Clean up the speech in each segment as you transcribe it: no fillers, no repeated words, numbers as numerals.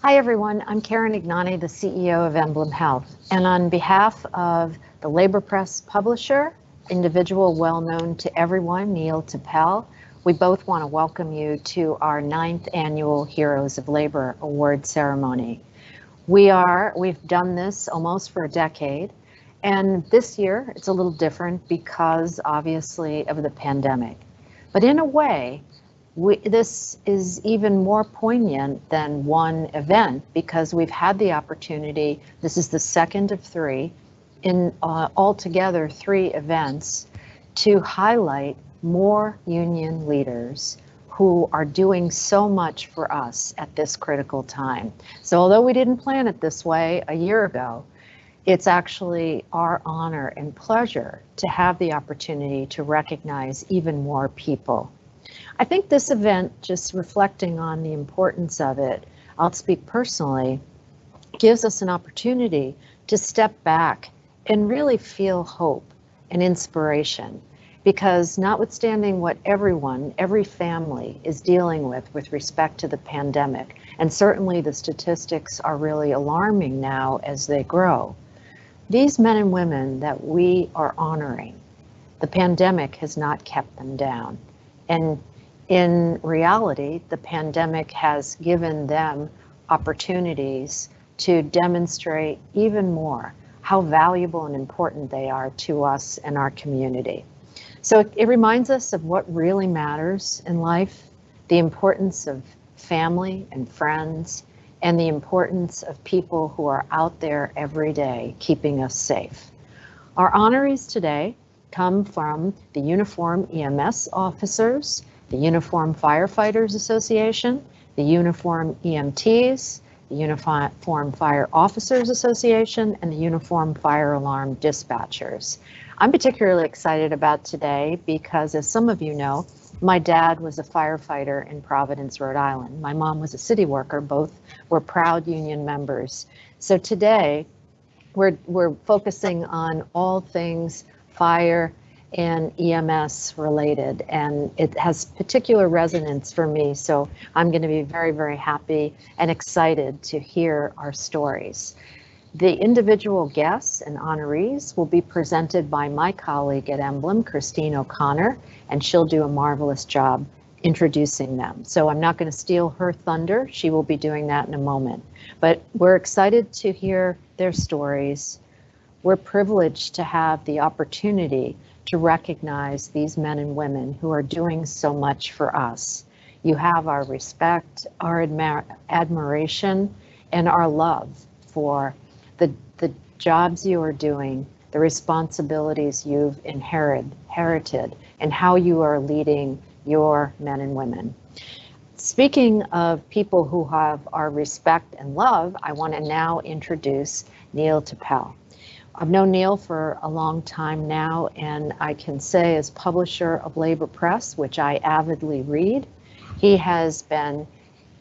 Hi everyone, I'm Karen Ignani, the CEO of EmblemHealth, and on behalf of the LaborPress publisher, individual well known to everyone, Neil Tappel, we both want to welcome you to our 9th annual Heroes of Labor Award ceremony. We've done this almost for a decade, and this year it's a little different because obviously of the pandemic. But in a way, this is even more poignant than one event because we've had the opportunity, this is the second of 3, in altogether 3 events, to highlight more union leaders who are doing so much for us at this critical time. So although we didn't plan it this way a year ago, it's actually our honor and pleasure to have the opportunity to recognize even more people. I think this event, just reflecting on the importance of it, I'll speak personally, gives us an opportunity to step back and really feel hope and inspiration. Because notwithstanding what every family is dealing with respect to the pandemic, and certainly the statistics are really alarming now as they grow, these men and women that we are honoring, the pandemic has not kept them down. And in reality, the pandemic has given them opportunities to demonstrate even more how valuable and important they are to us and our community. So it reminds us of what really matters in life, the importance of family and friends, and the importance of people who are out there every day keeping us safe. Our honorees today come from the Uniform EMS Officers, the Uniform Firefighters Association, the Uniform EMTs, the Uniform Fire Officers Association, and the Uniform Fire Alarm Dispatchers. I'm particularly excited about today because, as some of you know, my dad was a firefighter in Providence, Rhode Island. My mom was a city worker. Both were proud union members. So today, we're focusing on all things fire and EMS related, and it has particular resonance for me. So I'm going to be very, very happy and excited to hear our stories. The individual guests and honorees will be presented by my colleague at Emblem, Christine O'Connor, and she'll do a marvelous job introducing them. So I'm not going to steal her thunder. She will be doing that in a moment. But we're excited to hear their stories. We're privileged to have the opportunity to recognize these men and women who are doing so much for us. You have our respect, our admiration, and our love for the jobs you are doing, the responsibilities you've inherited, and how you are leading your men and women. Speaking of people who have our respect and love, I want to now introduce Neil Tappel. I've known Neil for a long time now, and I can say as publisher of LaborPress, which I avidly read, he has been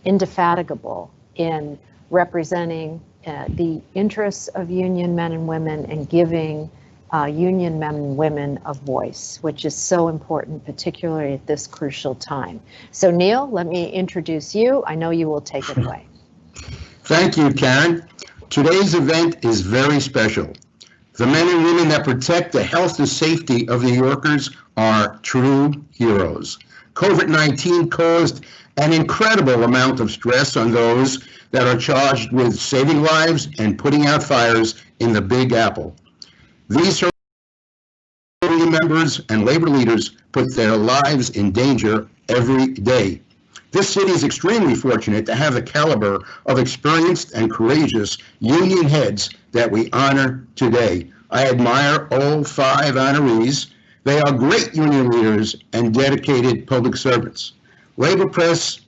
indefatigable in representing the interests of union men and women and giving union men and women a voice, which is so important, particularly at this crucial time. So Neil, let me introduce you. I know you will take it away. Thank you, Karen. Today's event is very special. The men and women that protect the health and safety of New Yorkers are true heroes. COVID-19 caused an incredible amount of stress on those that are charged with saving lives and putting out fires in the Big Apple. These union members and labor leaders put their lives in danger every day. This city is extremely fortunate to have the caliber of experienced and courageous union heads that we honor today. I admire all 5 honorees. They are great union leaders and dedicated public servants. LaborPress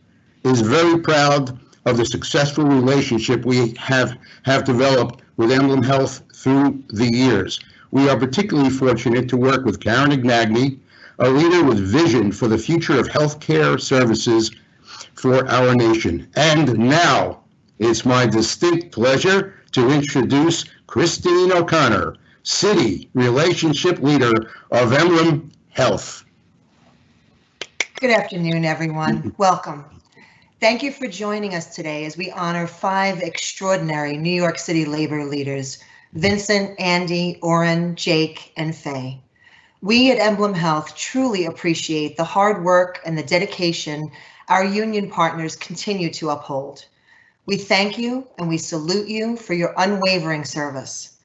is very proud of the successful relationship we have developed with EmblemHealth through the years. We are particularly fortunate to work with Karen Ignani, a leader with vision for the future of healthcare services for our nation. And now it's my distinct pleasure to introduce Christine O'Connor, City Relationship Leader of EmblemHealth. Good afternoon, everyone. Welcome. Thank you for joining us today as we honor 5 extraordinary New York City labor leaders, Vincent, Andy, Oren, Jake, and Faye. We at Emblem Health truly appreciate the hard work and the dedication our union partners continue to uphold. We thank you and we salute you for your unwavering service.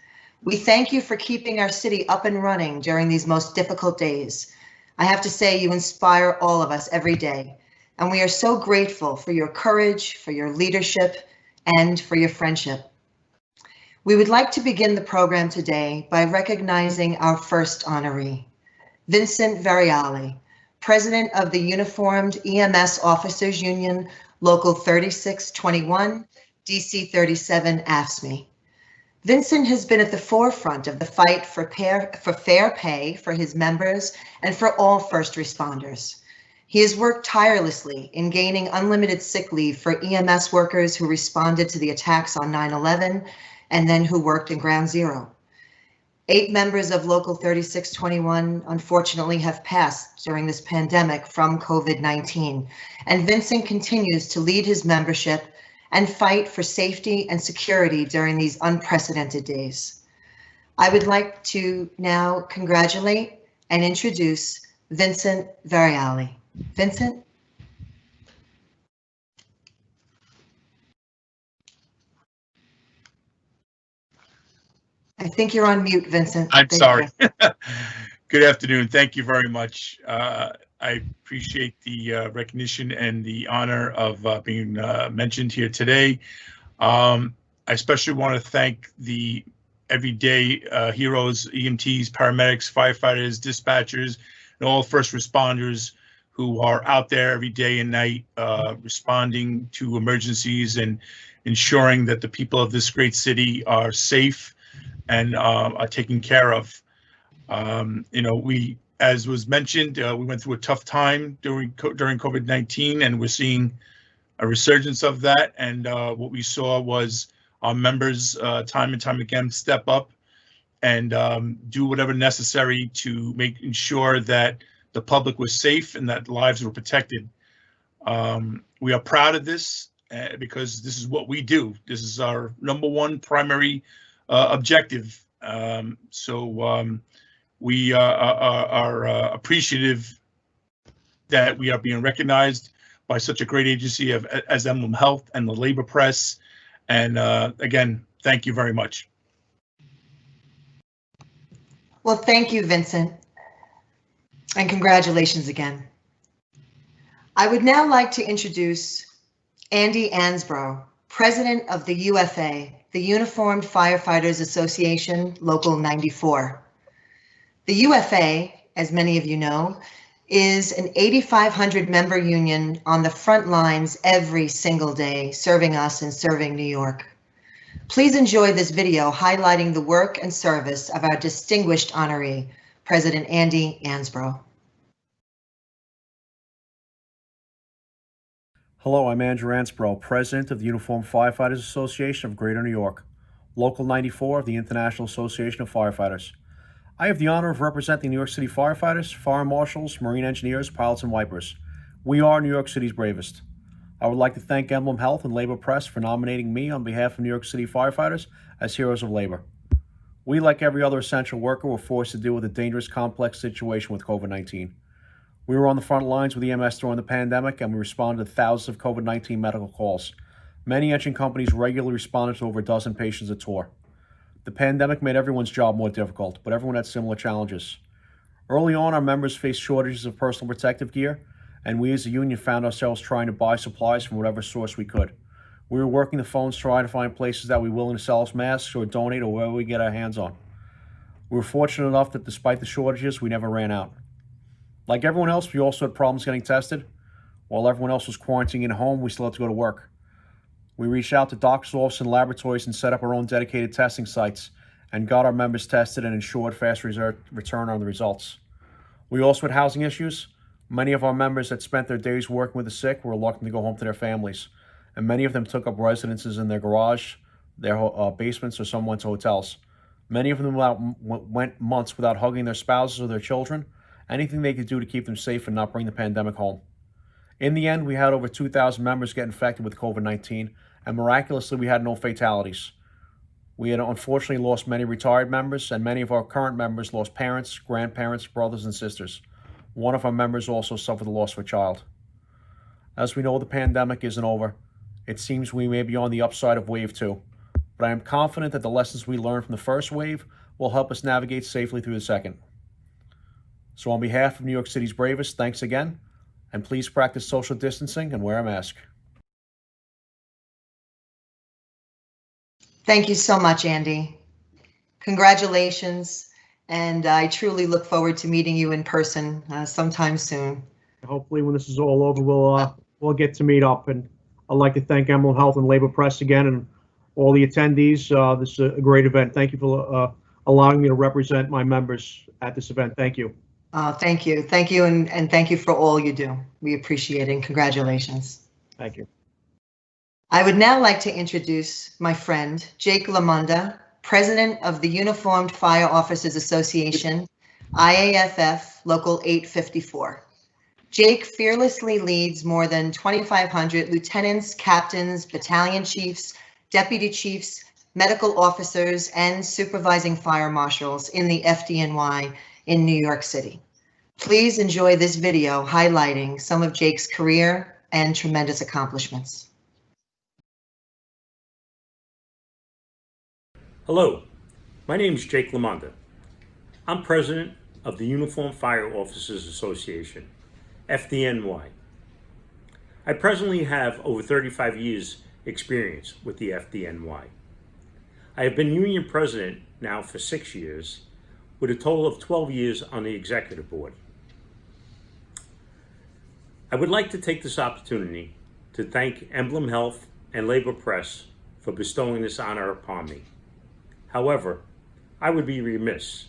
We thank you for keeping our city up and running during these most difficult days. I have to say you inspire all of us every day, and we are so grateful for your courage, for your leadership, and for your friendship. We would like to begin the program today by recognizing our first honoree, Vincent Variale, President of the Uniformed EMS Officers Union, Local 3621, DC 37 AFSCME. Vincent has been at the forefront of the fight for fair pay for his members and for all first responders. He has worked tirelessly in gaining unlimited sick leave for EMS workers who responded to the attacks on 9/11 and then who worked in Ground Zero. 8 members of Local 3621 unfortunately have passed during this pandemic from COVID-19, and Vincent continues to lead his membership and fight for safety and security during these unprecedented days. I would like to now congratulate and introduce Vincent Variale. Vincent? I think you're on mute, Vincent. I'm sorry. Good afternoon. Thank you very much. I appreciate the recognition and the honor of being mentioned here today. I especially want to thank the everyday heroes, EMTs, paramedics, firefighters, dispatchers, and all first responders who are out there every day and night responding to emergencies and ensuring that the people of this great city are safe and are taken care of. As was mentioned, we went through a tough time during COVID-19, and we're seeing a resurgence of that. And what we saw was our members time and time again step up and do whatever necessary to ensure that the public was safe and that lives were protected. We are proud of this because this is what we do. This is our #1 primary objective. We are appreciative that we are being recognized by such a great agency as Emblem Health and the LaborPress. And again, thank you very much. Well, thank you, Vincent, and congratulations again. I would now like to introduce Andy Ansbro, President of the UFA, the Uniformed Firefighters Association, Local 94. The UFA, as many of you know, is an 8,500 member union on the front lines every single day, serving us and serving New York. Please enjoy this video highlighting the work and service of our distinguished honoree, President Andy Ansbro. Hello, I'm Andrew Ansbro, President of the Uniformed Firefighters Association of Greater New York, Local 94 of the International Association of Firefighters. I have the honor of representing New York City firefighters, fire marshals, marine engineers, pilots, and wipers. We are New York City's bravest. I would like to thank Emblem Health and LaborPress for nominating me on behalf of New York City firefighters as heroes of labor. We, like every other essential worker, were forced to deal with a dangerous, complex situation with COVID-19. We were on the front lines with EMS during the pandemic, and we responded to thousands of COVID-19 medical calls. Many engine companies regularly responded to over a dozen patients a tour. The pandemic made everyone's job more difficult, but everyone had similar challenges. Early on, our members faced shortages of personal protective gear, and we as a union found ourselves trying to buy supplies from whatever source we could. We were working the phones trying to find places that were willing to sell us masks or donate or wherever we get our hands on. We were fortunate enough that despite the shortages, we never ran out. Like everyone else, we also had problems getting tested. While everyone else was quarantining at home, we still had to go to work. We reached out to doctors' offices and laboratories and set up our own dedicated testing sites and got our members tested and ensured fast return on the results. We also had housing issues. Many of our members that spent their days working with the sick were reluctant to go home to their families, and many of them took up residences in their garage, their basements, or some went to hotels. Many of them went months without hugging their spouses or their children, anything they could do to keep them safe and not bring the pandemic home. In the end, we had over 2,000 members get infected with COVID-19, and miraculously, we had no fatalities. We had unfortunately lost many retired members, and many of our current members lost parents, grandparents, brothers, and sisters. One of our members also suffered the loss of a child. As we know, the pandemic isn't over. It seems we may be on the upside of wave 2, but I am confident that the lessons we learned from the first wave will help us navigate safely through the second. So on behalf of New York City's bravest, thanks again, and please practice social distancing and wear a mask. Thank you so much, Andy. Congratulations, and I truly look forward to meeting you in person sometime soon. Hopefully when this is all over, we'll get to meet up, and I'd like to thank EmblemHealth and LaborPress again and all the attendees. This is a great event. Thank you for allowing me to represent my members at this event. Thank you. Thank you. Thank you, and thank you for all you do. We appreciate it, and congratulations. Thank you. I would now like to introduce my friend, Jake Lemonda, President of the Uniformed Fire Officers Association, IAFF Local 854. Jake fearlessly leads more than 2,500 lieutenants, captains, battalion chiefs, deputy chiefs, medical officers, and supervising fire marshals in the FDNY in New York City. Please enjoy this video highlighting some of Jake's career and tremendous accomplishments. Hello, my name is Jake Lemonda. I'm president of the Uniformed Fire Officers Association, FDNY. I presently have over 35 years experience with the FDNY. I have been union president now for 6 years, with a total of 12 years on the executive board. I would like to take this opportunity to thank EmblemHealth and LaborPress for bestowing this honor upon me. However, I would be remiss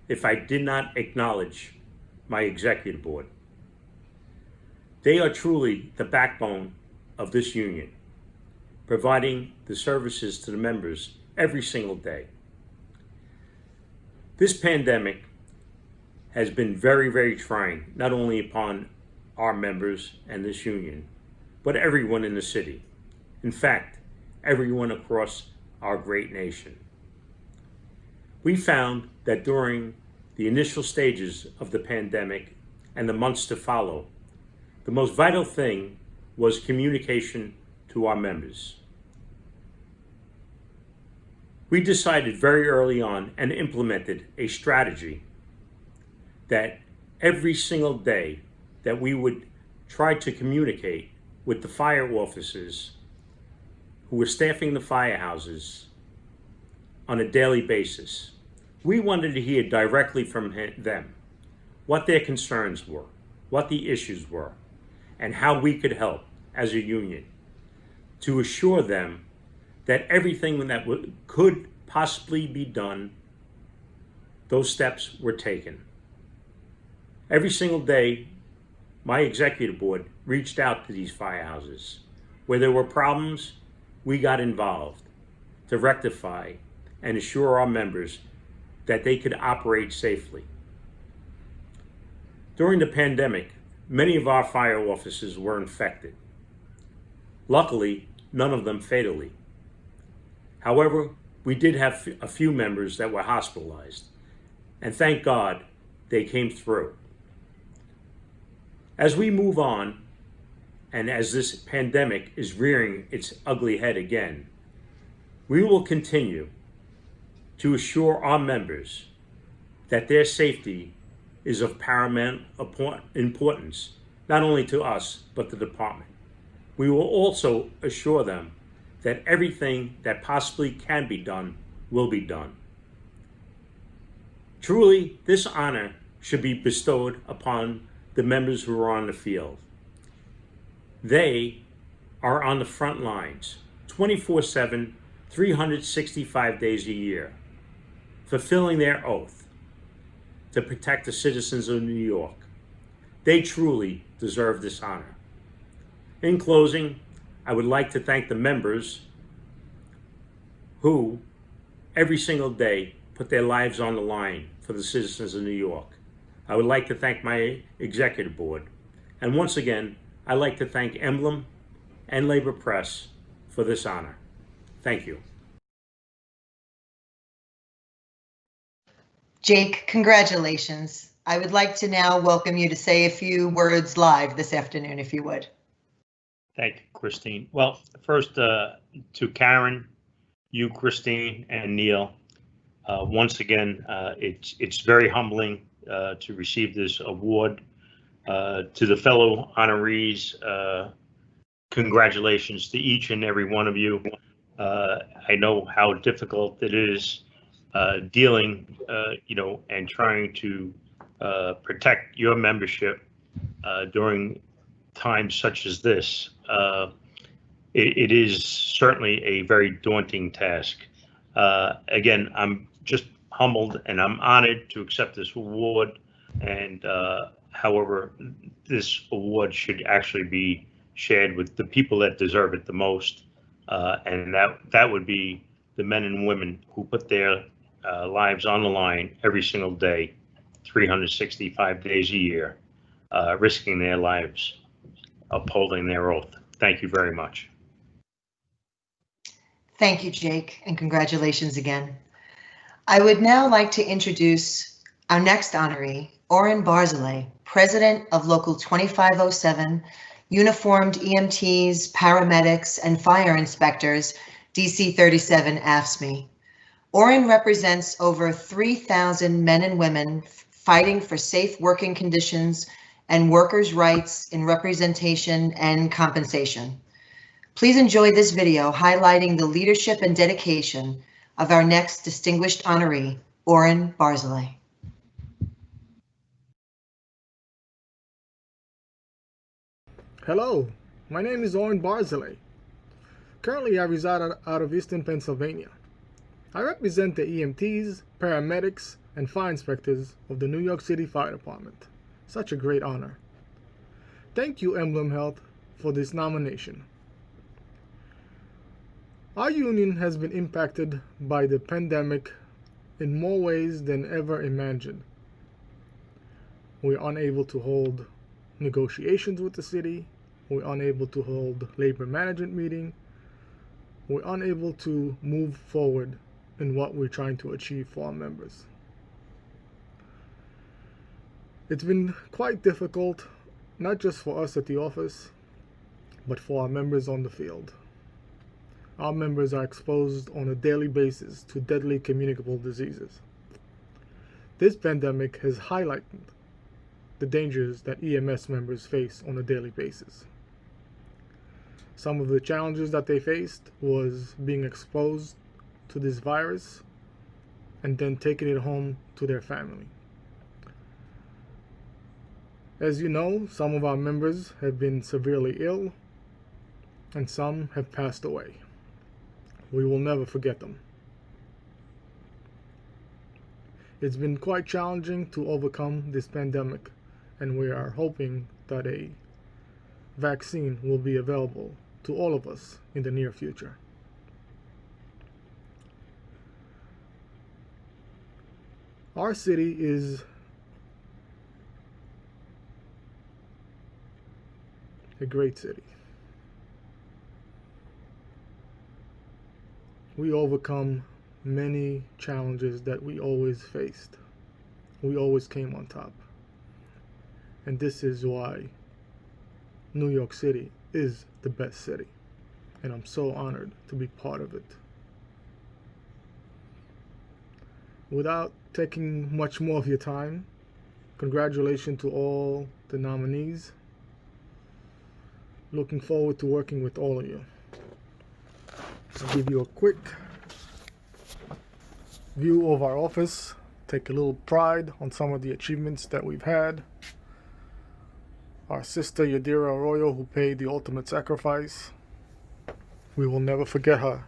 if I did not acknowledge my executive board. They are truly the backbone of this union, providing the services to the members every single day. This pandemic has been very, very trying, not only upon our members and this union, but everyone in the city. In fact, everyone across our great nation. We found that during the initial stages of the pandemic and the months to follow, the most vital thing was communication to our members. We decided very early on and implemented a strategy that every single day that we would try to communicate with the fire officers who were staffing the firehouses on a daily basis. We wanted to hear directly from them what their concerns were, what the issues were, and how we could help as a union to assure them that everything that could possibly be done, those steps were taken. Every single day, my executive board reached out to these firehouses. Where there were problems, we got involved to rectify and assure our members that they could operate safely. During the pandemic, many of our fire officers were infected. Luckily, none of them fatally. However, we did have a few members that were hospitalized, and thank God they came through. As we move on, and as this pandemic is rearing its ugly head again, we will continue to assure our members that their safety is of paramount importance, not only to us, but the department. We will also assure them that everything that possibly can be done will be done. Truly, this honor should be bestowed upon the members who are on the field. They are on the front lines 24/7, 365 days a year, fulfilling their oath to protect the citizens of New York. They truly deserve this honor. In closing, I would like to thank the members who every single day put their lives on the line for the citizens of New York. I would like to thank my executive board. And once again, I'd like to thank Emblem and LaborPress for this honor. Thank you. Jake, congratulations. I would like to now welcome you to say a few words live this afternoon, if you would. Thank you, Christine. Well, first to Karen, you, Christine, and Neil. Once again, it's very humbling to receive this award. To the fellow honorees, congratulations to each and every one of you. I know how difficult it is dealing, and trying to protect your membership during times such as this. It is certainly a very daunting task. Again, I'm just humbled and I'm honored to accept this award. And however, this award should actually be shared with the people that deserve it the most. And that would be the men and women who put their lives on the line every single day, 365 days a year, risking their lives, upholding their oath. Thank you very much. Thank you, Jake, and congratulations again. I would now like to introduce our next honoree, Oren Barzilay, President of Local 2507, Uniformed EMTs, Paramedics, and Fire Inspectors, DC 37 AFSCME. Oren represents over 3,000 men and women fighting for safe working conditions and workers' rights in representation and compensation. Please enjoy this video highlighting the leadership and dedication of our next distinguished honoree, Oren Barzilay. Hello, my name is Oren Barzilay. Currently, I reside out of Eastern Pennsylvania. I represent the EMTs, paramedics, and fire inspectors of the New York City Fire Department. Such a great honor. Thank you, EmblemHealth, for this nomination. Our union has been impacted by the pandemic in more ways than ever imagined. We're unable to hold negotiations with the city. We're unable to hold labor management meeting. We're unable to move forward in what we're trying to achieve for our members. It's been quite difficult, not just for us at the office, but for our members on the field. Our members are exposed on a daily basis to deadly communicable diseases. This pandemic has highlighted the dangers that EMS members face on a daily basis. Some of the challenges that they faced was being exposed to this virus and then taking it home to their family. As you know, some of our members have been severely ill and some have passed away. We will never forget them. It's been quite challenging to overcome this pandemic, and we are hoping that a vaccine will be available to all of us in the near future. Our city is a great city. We overcome many challenges that we always faced. We always came on top. And this is why New York City is the best city. And I'm so honored to be part of it. Without taking much more of your time, congratulations to all the nominees. Looking forward to working with all of you. I'll give you a quick view of our office. Take a little pride on some of the achievements that we've had. Our sister Yadira Arroyo, who paid the ultimate sacrifice. We will never forget her.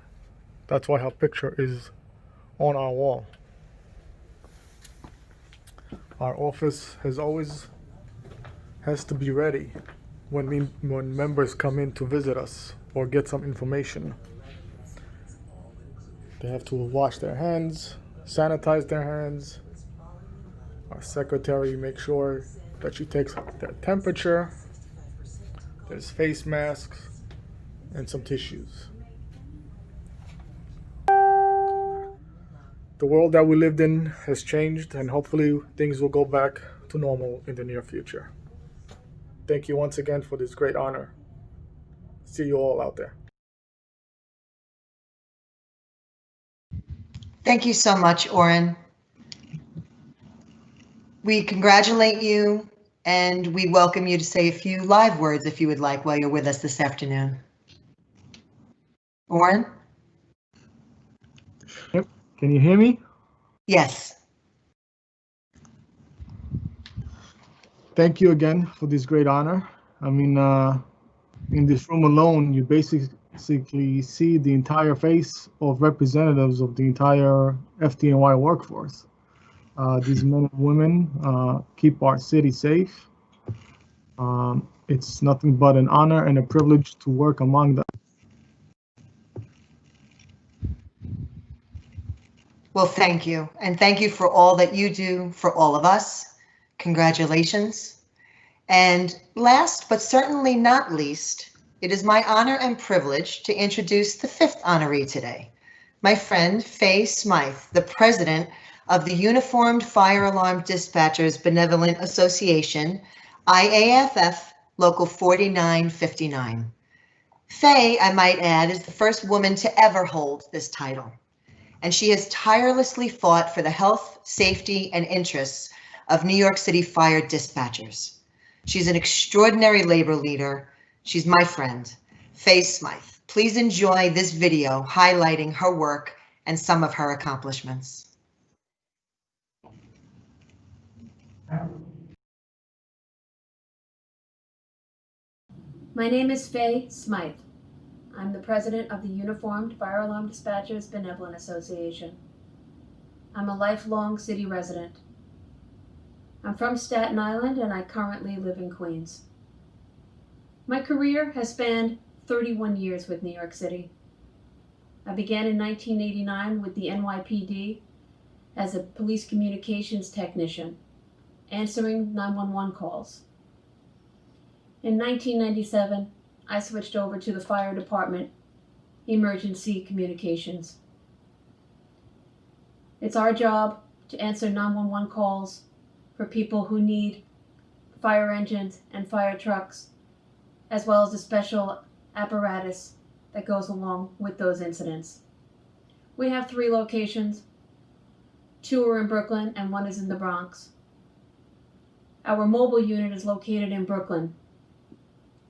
That's why her picture is on our wall. Our office has to be ready when members come in to visit us or get some information. They have to wash their hands, sanitize their hands. Our secretary makes sure that she takes their temperature. There's face masks and some tissues. The world that we lived in has changed, and hopefully things will go back to normal in the near future. Thank you once again for this great honor. See you all out there. Thank you so much, Oren. We congratulate you and we welcome you to say a few live words if you would like while you're with us this afternoon. Oren? Yep. Can you hear me? Yes. Thank you again for this great honor. I mean, in this room alone, you basically see the entire face of representatives of the entire FDNY workforce. These men and women keep our city safe. It's nothing but an honor and a privilege to work among them. Well, thank you. And thank you for all that you do for all of us. Congratulations. And last, but certainly not least, it is my honor and privilege to introduce the fifth honoree today, my friend Faye Smyth, the president of the Uniformed Fire Alarm Dispatchers Benevolent Association, IAFF, Local 4959. Faye, I might add, is the first woman to ever hold this title, and she has tirelessly fought for the health, safety, and interests of New York City fire dispatchers. She's an extraordinary labor leader. She's my friend, Faye Smyth. Please enjoy this video highlighting her work and some of her accomplishments. My name is Faye Smyth. I'm the president of the Uniformed Fire Alarm Dispatchers Benevolent Association. I'm a lifelong city resident. I'm from Staten Island and I currently live in Queens. My career has spanned 31 years with New York City. I began in 1989 with the NYPD as a police communications technician, answering 911 calls. In 1997, I switched over to the fire department, emergency communications. It's our job to answer 911 calls for people who need fire engines and fire trucks, as well as the special apparatus that goes along with those incidents. We have 3 locations. 2 are in Brooklyn and 1 is in the Bronx. Our mobile unit is located in Brooklyn.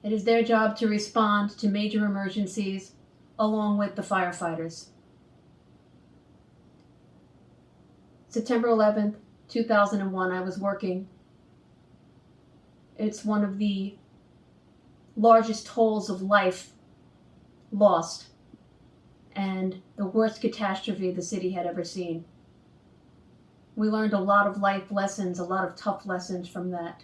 It is their job to respond to major emergencies along with the firefighters. September 11th, 2001, I was working. It's one of the largest tolls of life lost and the worst catastrophe the city had ever seen. We learned a lot of life lessons, a lot of tough lessons from that.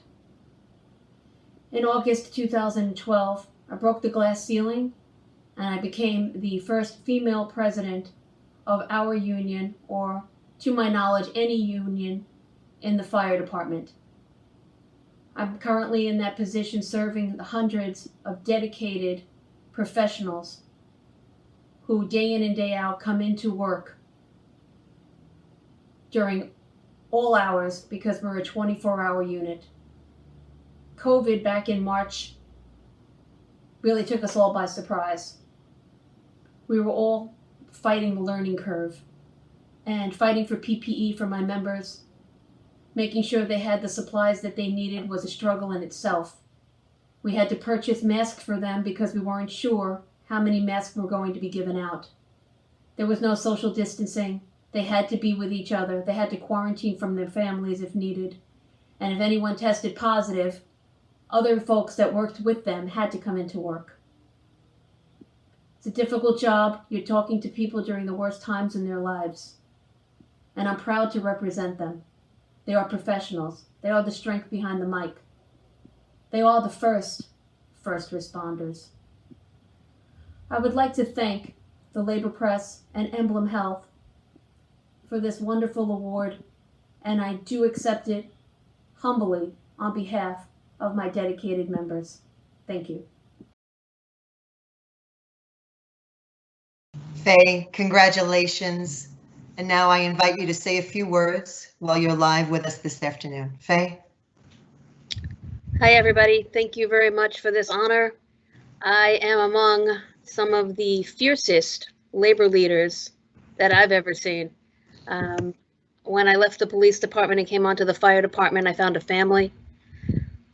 In August 2012, I broke the glass ceiling and I became the first female president of our union, or to my knowledge, any union in the fire department. I'm currently in that position serving the hundreds of dedicated professionals who day in and day out come into work during all hours because we're a 24-hour unit. COVID back in March really took us all by surprise. We were all fighting the learning curve and fighting for PPE for my members. Making sure they had the supplies that they needed was a struggle in itself. We had to purchase masks for them because we weren't sure how many masks were going to be given out. There was no social distancing. They had to be with each other. They had to quarantine from their families if needed. And if anyone tested positive, other folks that worked with them had to come into work. It's a difficult job. You're talking to people during the worst times in their lives. And I'm proud to represent them. They are professionals. They are the strength behind the mic. They are the first responders. I would like to thank the LaborPress and EmblemHealth for this wonderful award, and I do accept it humbly on behalf of my dedicated members. Thank you. Faye, congratulations. And now I invite you to say a few words while you're live with us this afternoon. Faye? Hi, everybody. Thank you very much for this honor. I am among some of the fiercest labor leaders that I've ever seen. When I left the police department and came onto the fire department, I found a family.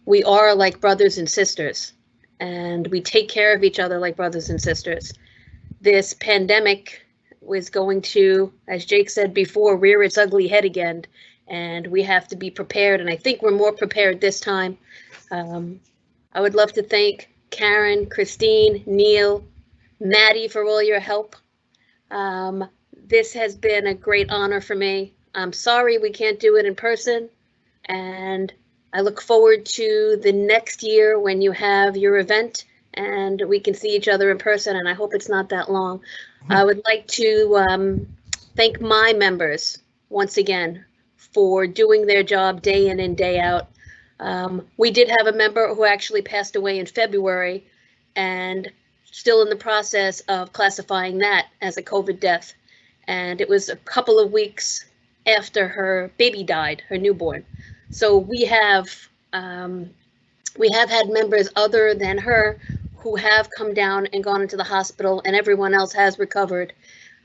We are like brothers and sisters, and we take care of each other like brothers and sisters. This pandemic was going to, as Jake said before, rear its ugly head again, and we have to be prepared, and I think we're more prepared this time. I would love to thank Karen, Christine, Neil, Maddie for all your help. This has been a great honor for me. I'm sorry we can't do it in person, and I look forward to the next year when you have your event and we can see each other in person, and I hope it's not that long. I would like to thank my members once again for doing their job day in and day out. We did have a member who actually passed away in February, and still in the process of classifying that as a COVID death. And it was a couple of weeks after her baby died, her newborn. So we have had members other than her who have come down and gone into the hospital, and everyone else has recovered.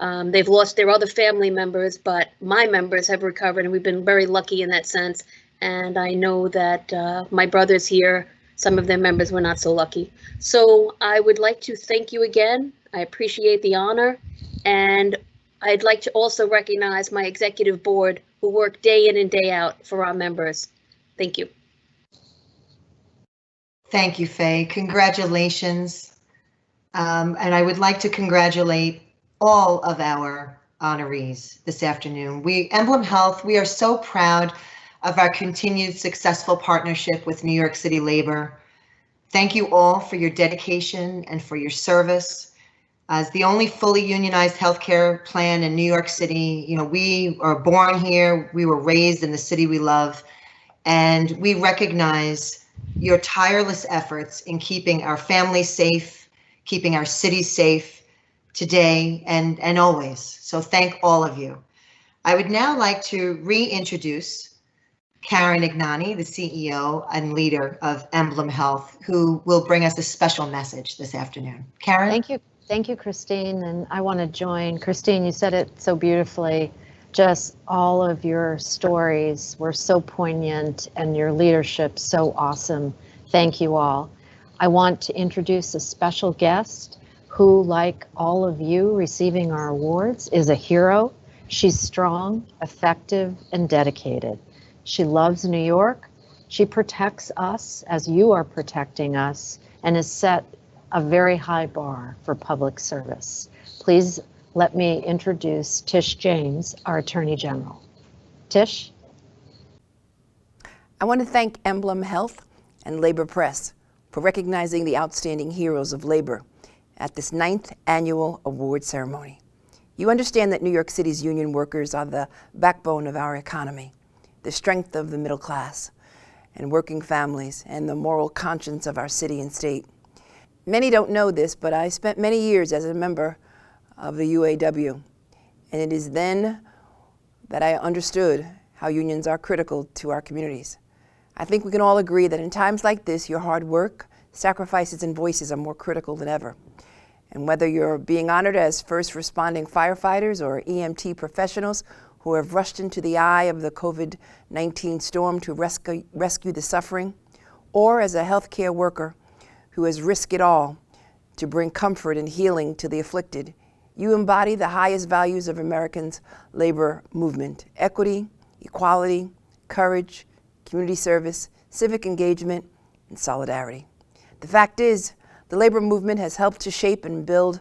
They've lost their other family members, but my members have recovered, and we've been very lucky in that sense. And I know that my brothers here, some of their members were not so lucky. So I would like to thank you again. I appreciate the honor. And I'd like to also recognize my executive board who work day in and day out for our members. Thank you. Thank you, Faye. Congratulations. And I would like to congratulate all of our honorees this afternoon. EmblemHealth, we are so proud of our continued successful partnership with New York City Labor. Thank you all for your dedication and for your service. As the only fully unionized healthcare plan in New York City, we are born here, we were raised in the city we love, and we recognize your tireless efforts in keeping our families safe, keeping our city safe today and always. So thank all of you. I would now like to reintroduce Karen Ignani, the CEO and leader of EmblemHealth, who will bring us a special message this afternoon. Karen? Thank you. Thank you, Christine. And I want to join. Christine, you said it so beautifully. Just all of your stories were so poignant and your leadership so awesome. Thank you all. I want to introduce a special guest who, like all of you receiving our awards, is a hero. She's strong, effective, and dedicated. She loves New York. She protects us as you are protecting us, and has set a very high bar for public service. Please let me introduce Tish James, our Attorney General. Tish? I want to thank EmblemHealth and LaborPress for recognizing the outstanding heroes of labor at this 9th annual award ceremony. You understand that New York City's union workers are the backbone of our economy, the strength of the middle class and working families, and the moral conscience of our city and state. Many don't know this, but I spent many years as a member of the UAW, and it is then that I understood how unions are critical to our communities. I think we can all agree that in times like this, your hard work, sacrifices, and voices are more critical than ever. And whether you're being honored as first responding firefighters or EMT professionals who have rushed into the eye of the COVID-19 storm to rescue the suffering, or as a healthcare worker who has risked it all to bring comfort and healing to the afflicted, you embody the highest values of Americans' labor movement: equity, equality, courage, community service, civic engagement, and solidarity. The fact is, the labor movement has helped to shape and build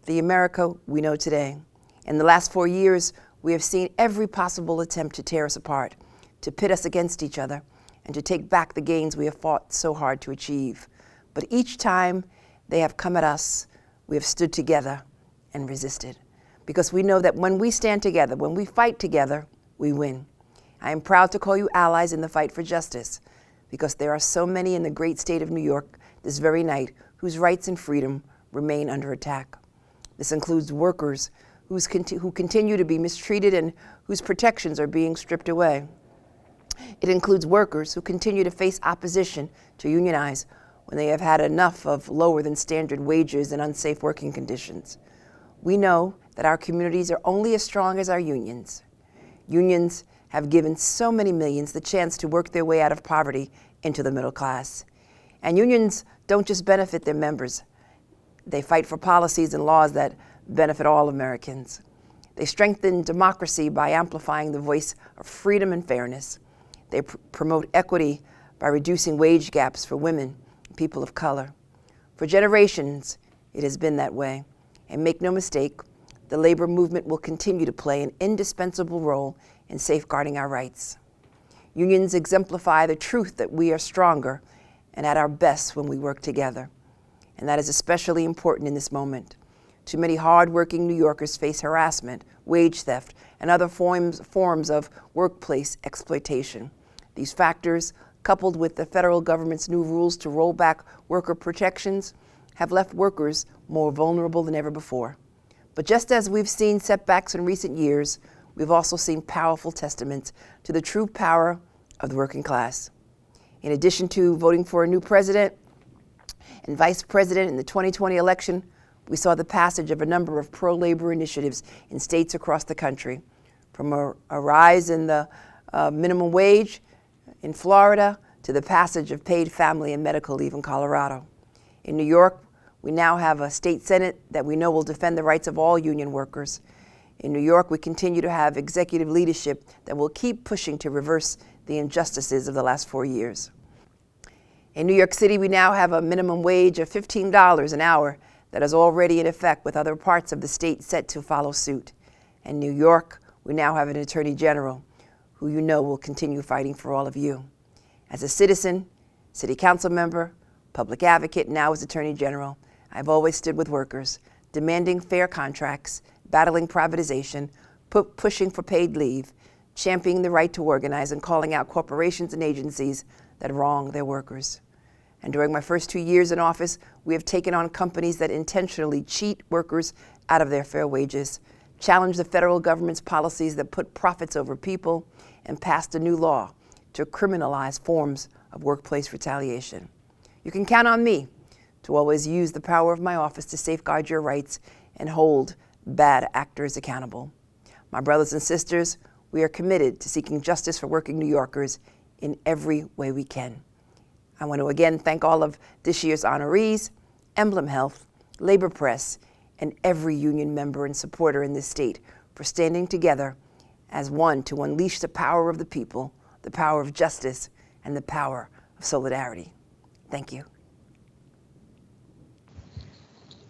the America we know today. In the last 4 years, we have seen every possible attempt to tear us apart, to pit us against each other, and to take back the gains we have fought so hard to achieve. But each time they have come at us, we have stood together and resisted. Because we know that when we stand together, when we fight together, we win. I am proud to call you allies in the fight for justice, because there are so many in the great state of New York this very night whose rights and freedom remain under attack. This includes workers who continue to be mistreated and whose protections are being stripped away. It includes workers who continue to face opposition to unionize when they have had enough of lower than standard wages and unsafe working conditions. We know that our communities are only as strong as our unions. Unions have given so many millions the chance to work their way out of poverty into the middle class. And unions don't just benefit their members. They fight for policies and laws that benefit all Americans. They strengthen democracy by amplifying the voice of freedom and fairness. They promote equity by reducing wage gaps for women and people of color. For generations, it has been that way. And make no mistake, the labor movement will continue to play an indispensable role in safeguarding our rights. Unions exemplify the truth that we are stronger and at our best when we work together. And that is especially important in this moment. Too many hard-working New Yorkers face harassment, wage theft, and other forms of workplace exploitation. These factors, coupled with the federal government's new rules to roll back worker protections, have left workers more vulnerable than ever before. But just as we've seen setbacks in recent years, we've also seen powerful testaments to the true power of the working class. In addition to voting for a new president and vice president in the 2020 election, we saw the passage of a number of pro-labor initiatives in states across the country, from a rise in the minimum wage in Florida to the passage of paid family and medical leave in Colorado. In New York, we now have a state senate that we know will defend the rights of all union workers. In New York, we continue to have executive leadership that will keep pushing to reverse the injustices of the last 4 years. In New York City, we now have a minimum wage of $15 an hour that is already in effect, with other parts of the state set to follow suit. In New York, we now have an attorney general who you know will continue fighting for all of you. As a citizen, city council member, public advocate, now as attorney general, I've always stood with workers, demanding fair contracts, battling privatization, pushing for paid leave, championing the right to organize, and calling out corporations and agencies that wrong their workers. And during my first 2 years in office, we have taken on companies that intentionally cheat workers out of their fair wages, challenged the federal government's policies that put profits over people, and passed a new law to criminalize forms of workplace retaliation. You can count on me to always use the power of my office to safeguard your rights and hold bad actors accountable. My brothers and sisters, we are committed to seeking justice for working New Yorkers in every way we can. I want to again thank all of this year's honorees, EmblemHealth, LaborPress, and every union member and supporter in this state for standing together as one to unleash the power of the people, the power of justice, and the power of solidarity. Thank you.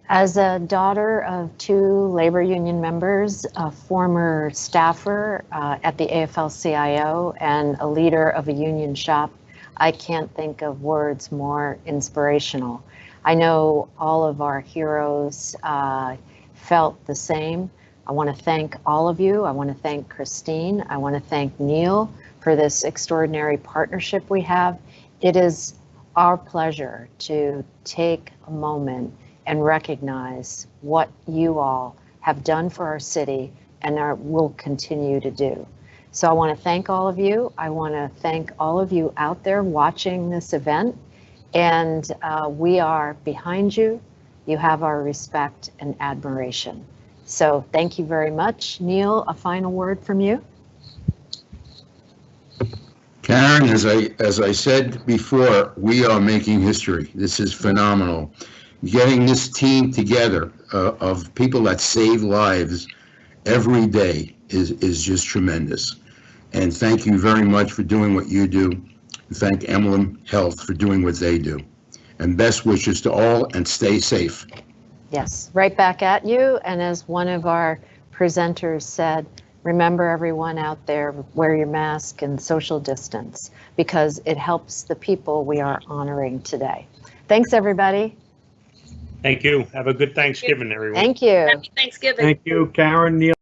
As a daughter of 2 labor union members, a former staffer at the AFSCME, and a leader of a union shop, I can't think of words more inspirational. I know all of our heroes felt the same. I want to thank all of you. I want to thank Christine. I want to thank Neil for this extraordinary partnership we have. It is our pleasure to take a moment and recognize what you all have done for our city and will continue to do. So I want to thank all of you. I want to thank all of you out there watching this event, and we are behind you. You have our respect and admiration. So thank you very much. Neil, a final word from you. Karen, as I said before, we are making history. This is phenomenal. Getting this team together of people that save lives every day is just tremendous. And thank you very much for doing what you do. Thank EmblemHealth for doing what they do. And best wishes to all, and stay safe. Yes, right back at you. And as one of our presenters said, remember, everyone out there, wear your mask and social distance, because it helps the people we are honoring today. Thanks, everybody. Thank you. Have a good Thanksgiving, everyone. Thank you. Happy Thanksgiving. Thank you, Karen, Neil.